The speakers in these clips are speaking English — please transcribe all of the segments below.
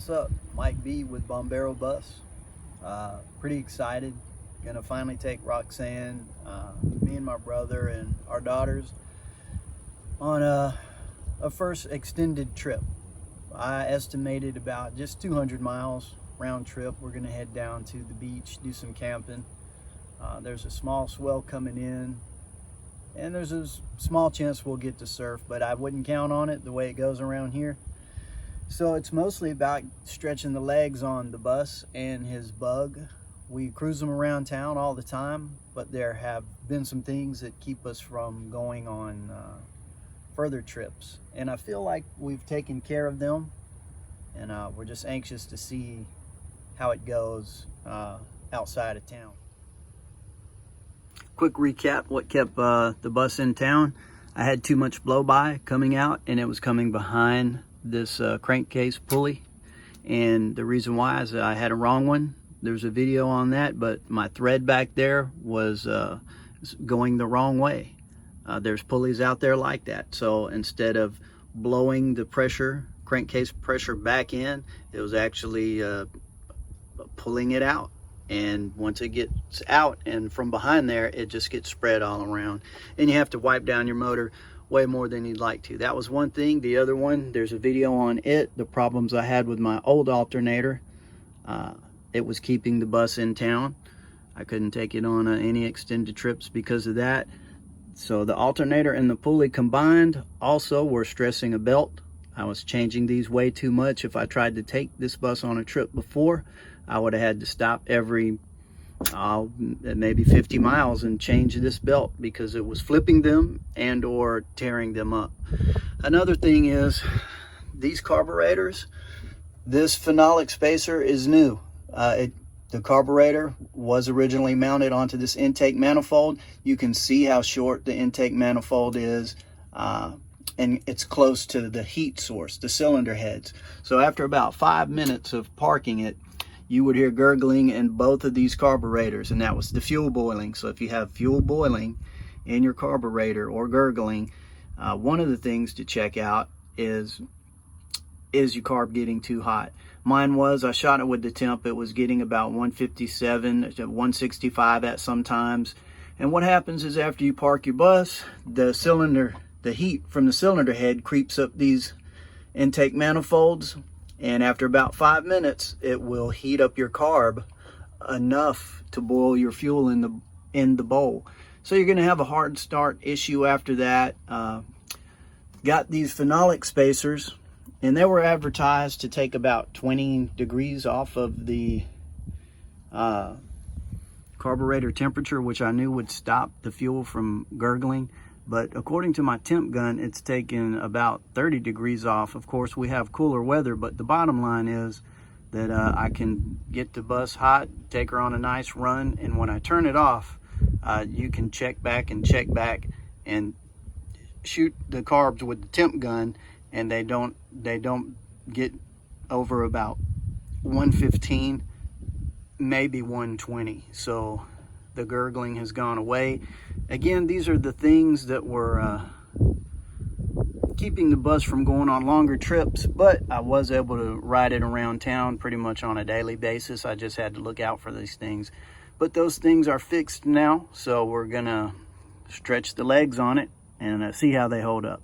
What's up? Mike B with Bombero Bus. Pretty excited. Gonna finally take Roxanne, me and my brother and our daughters on a first extended trip. I estimated about just 200 miles round trip. We're gonna head down to the beach, do some camping. There's a small swell coming in, and there's a small chance we'll get to surf, but I wouldn't count on it the way it goes around here. So it's mostly about stretching the legs on the bus and his bug. We cruise them around town all the time, but there have been some things that keep us from going on further trips. And I feel like we've taken care of them, and we're just anxious to see how it goes outside of town. Quick recap, what kept the bus in town. I had too much blow by coming out, and it was coming behind this crankcase pulley, and the reason why is that I had a wrong one. There's a video on that, but my thread back there was going the wrong way. There's pulleys out there like that, so instead of blowing the pressure, crankcase pressure back in, it was actually pulling it out. And once it gets out and from behind there, it just gets spread all around, and you have to wipe down your motor way more than you'd like to. That was one thing. The other one, there's a video on it, the problems I had with my old alternator. It was keeping the bus in town. I couldn't take it on any extended trips because of that. So the alternator and the pulley combined also were stressing a belt. I was changing these way too much. If I tried to take this bus on a trip before, I would have had to stop every maybe 50 miles and change this belt because it was flipping them and or tearing them up. Another thing is these carburetors, this phenolic spacer is new. The carburetor was originally mounted onto this intake manifold. You can see how short the intake manifold is, and it's close to the heat source, the cylinder heads. So after about 5 minutes of parking it, you would hear gurgling in both of these carburetors, and that was the fuel boiling. So if you have fuel boiling in your carburetor or gurgling, one of the things to check out is your carb getting too hot? Mine was, I shot it with the temp, it was getting about 157 to 165 at sometimes. And what happens is after you park your bus, the heat from the cylinder head creeps up these intake manifolds, and after about 5 minutes, it will heat up your carb enough to boil your fuel in the bowl. So you're gonna have a hard start issue after that. Got these phenolic spacers, and they were advertised to take about 20 degrees off of the carburetor temperature, which I knew would stop the fuel from gurgling. But according to my temp gun, it's taken about 30 degrees off. Of course, we have cooler weather, but the bottom line is that I can get the bus hot, take her on a nice run, and when I turn it off, you can check back and shoot the carbs with the temp gun, and they don't get over about 115, maybe 120. So the gurgling has gone away. Again, these are the things that were keeping the bus from going on longer trips, but I was able to ride it around town pretty much on a daily basis. I just had to look out for these things. But those things are fixed now, so we're gonna stretch the legs on it and see how they hold up.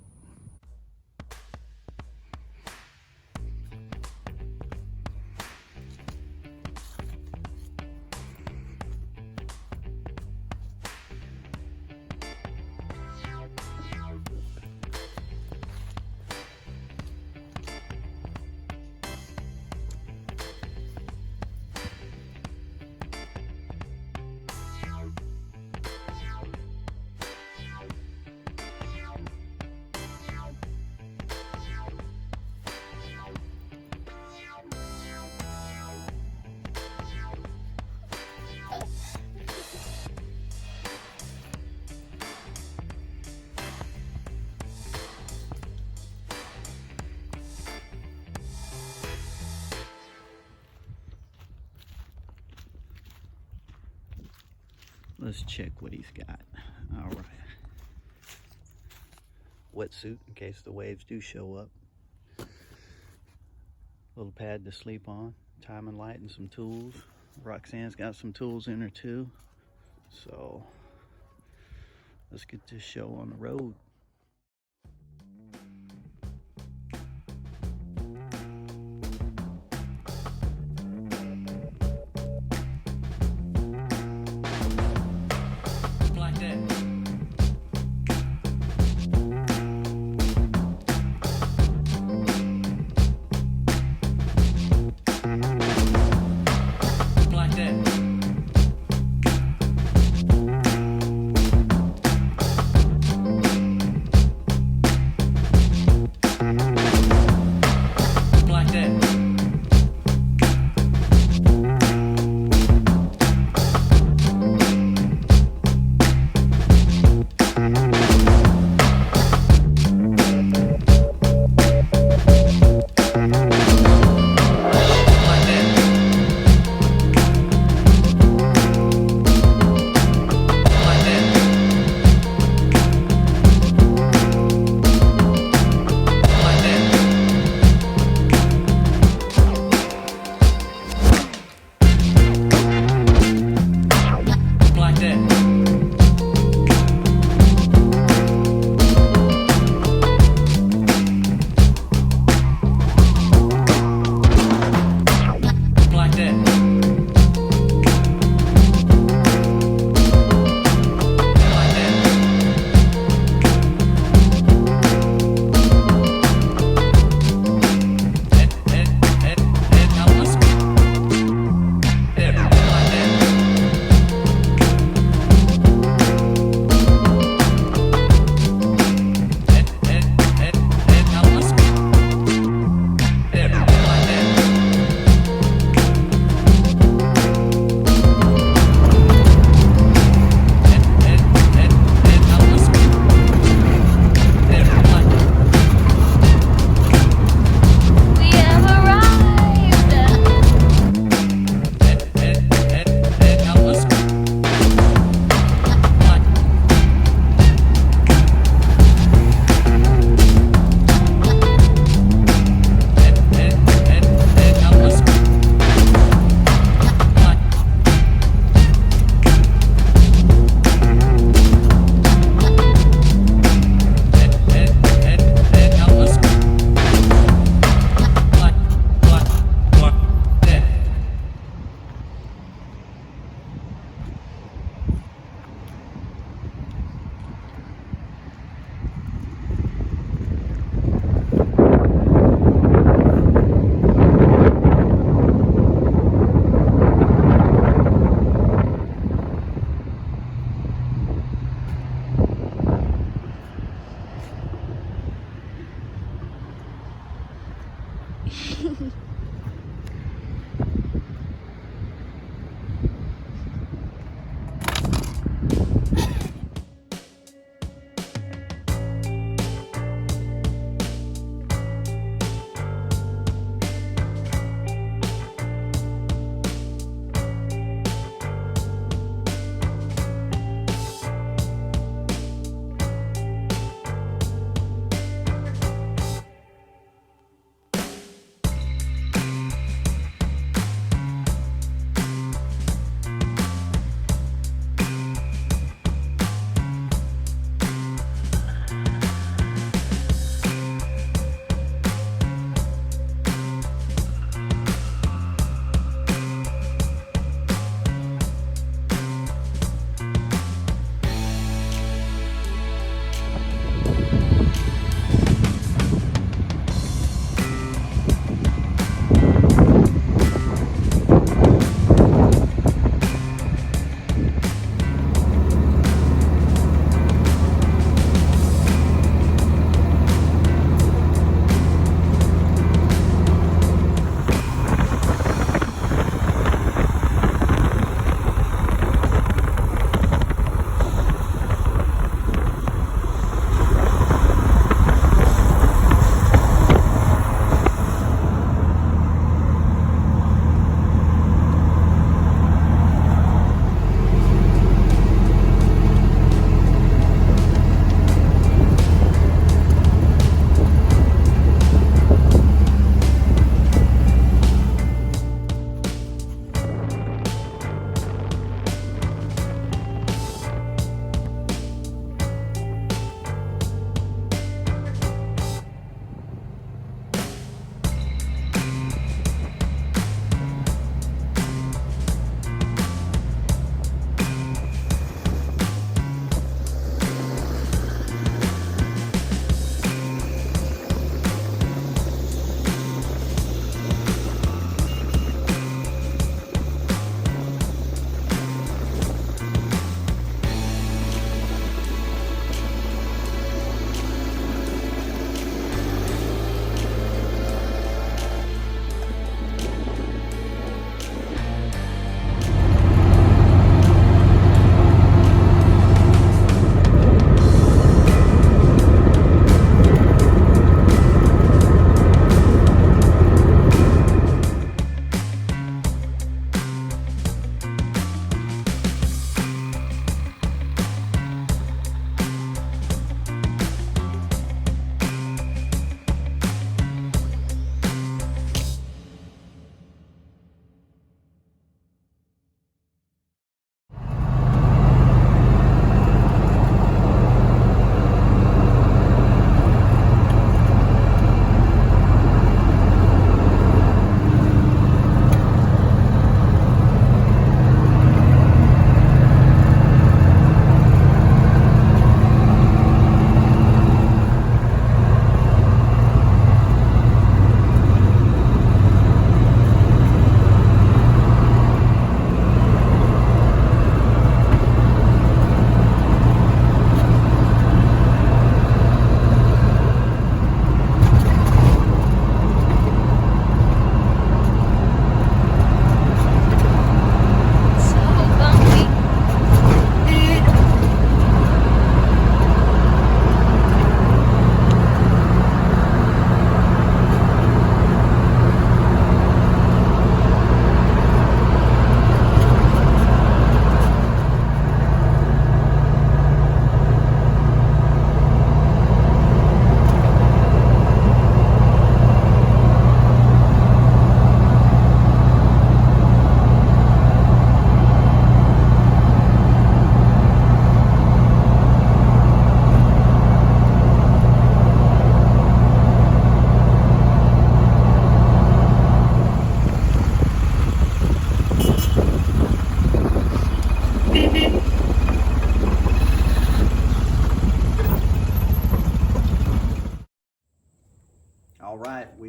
Let's check what he's got. All right. Wetsuit in case the waves do show up. Little pad to sleep on, timing light and some tools. Roxanne's got some tools in her too. So let's get this show on the road.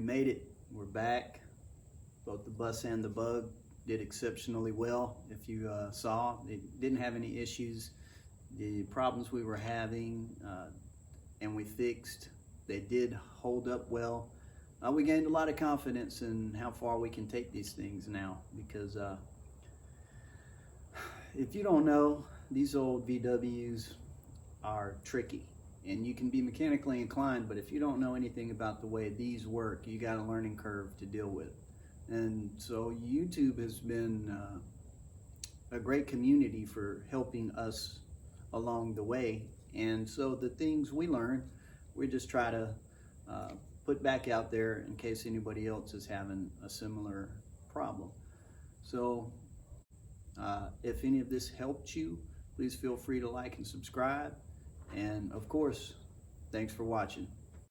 made it. We're back. Both the bus and the bug did exceptionally well. If you saw, they didn't have any issues. The problems we were having and we fixed, they did hold up well. We gained a lot of confidence in how far we can take these things now, because if you don't know, these old VWs are tricky, and you can be mechanically inclined, but if you don't know anything about the way these work, you got a learning curve to deal with. And so YouTube has been a great community for helping us along the way. And so the things we learn, we just try to put back out there in case anybody else is having a similar problem. So if any of this helped you, please feel free to like and subscribe. And of course, thanks for watching.